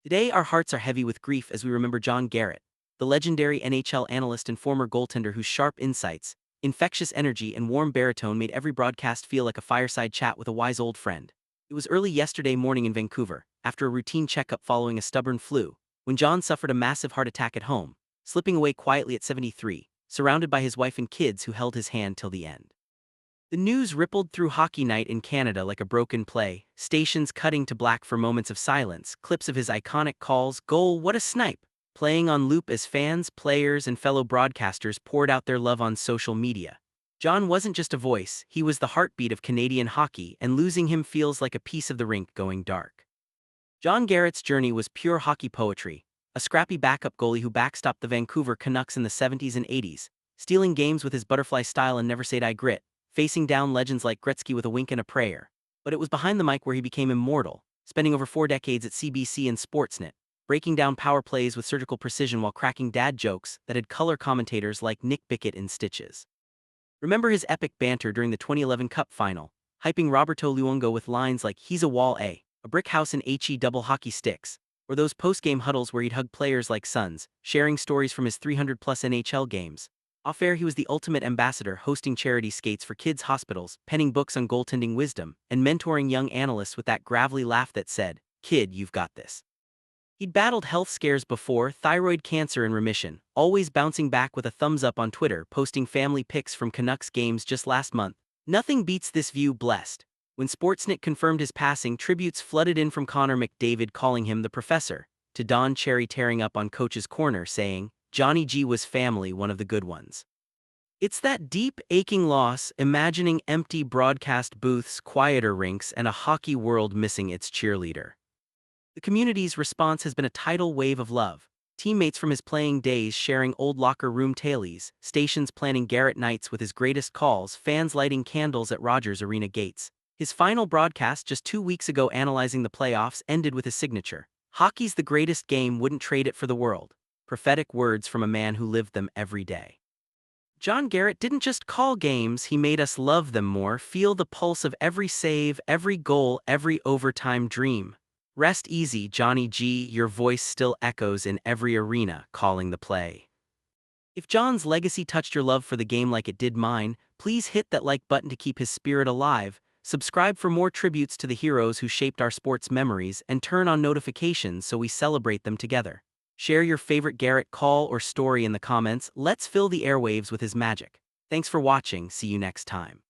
Today, our hearts are heavy with grief as we remember John Garrett, the legendary NHL analyst and former goaltender whose sharp insights, infectious energy, and warm baritone made every broadcast feel like a fireside chat with a wise old friend. It was early yesterday morning in Vancouver, after a routine checkup following a stubborn flu, when John suffered a massive heart attack at home, slipping away quietly at 73, surrounded by his wife and kids who held his hand till the end. The news rippled through hockey night in Canada like a broken play, stations cutting to black for moments of silence, clips of his iconic calls, "Goal, what a snipe!" playing on loop as fans, players, and fellow broadcasters poured out their love on social media. John wasn't just a voice, he was the heartbeat of Canadian hockey, and losing him feels like a piece of the rink going dark. John Garrett's journey was pure hockey poetry, a scrappy backup goalie who backstopped the Vancouver Canucks in the 70s and 80s, stealing games with his butterfly style and never say die grit, facing down legends like Gretzky with a wink and a prayer. But it was behind the mic where he became immortal, spending over 4 decades at CBC and Sportsnet, breaking down power plays with surgical precision while cracking dad jokes that had color commentators like Nick Bickett in stitches. Remember his epic banter during the 2011 Cup final, hyping Roberto Luongo with lines like "He's a wall a brick house and HE double hockey sticks," or those post-game huddles where he'd hug players like sons, sharing stories from his 300-plus NHL games. Off-air, he was the ultimate ambassador, hosting charity skates for kids' hospitals, penning books on goaltending wisdom, and mentoring young analysts with that gravelly laugh that said, "Kid, you've got this." He'd battled health scares before, thyroid cancer in remission, always bouncing back with a thumbs up on Twitter, posting family pics from Canucks games just last month. Nothing beats this view, blessed. When Sportsnet confirmed his passing, tributes flooded in from Connor McDavid calling him the professor, to Don Cherry tearing up on Coach's Corner saying, "Johnny G was family, one of the good ones." It's that deep, aching loss, imagining empty broadcast booths, quieter rinks, and a hockey world missing its cheerleader. The community's response has been a tidal wave of love. Teammates from his playing days sharing old locker room tailies, stations planning Garrett nights with his greatest calls, fans lighting candles at Rogers Arena gates. His final broadcast just 2 weeks ago analyzing the playoffs ended with his signature, "Hockey's the greatest game, wouldn't trade it for the world." Prophetic words from a man who lived them every day. John Garrett didn't just call games, he made us love them more, feel the pulse of every save, every goal, every overtime dream. Rest easy, Johnny G, your voice still echoes in every arena, calling the play. If John's legacy touched your love for the game like it did mine, please hit that like button to keep his spirit alive, subscribe for more tributes to the heroes who shaped our sports memories, and turn on notifications so we celebrate them together. Share your favorite Garrett call or story in the comments. Let's fill the airwaves with his magic. Thanks for watching, see you next time.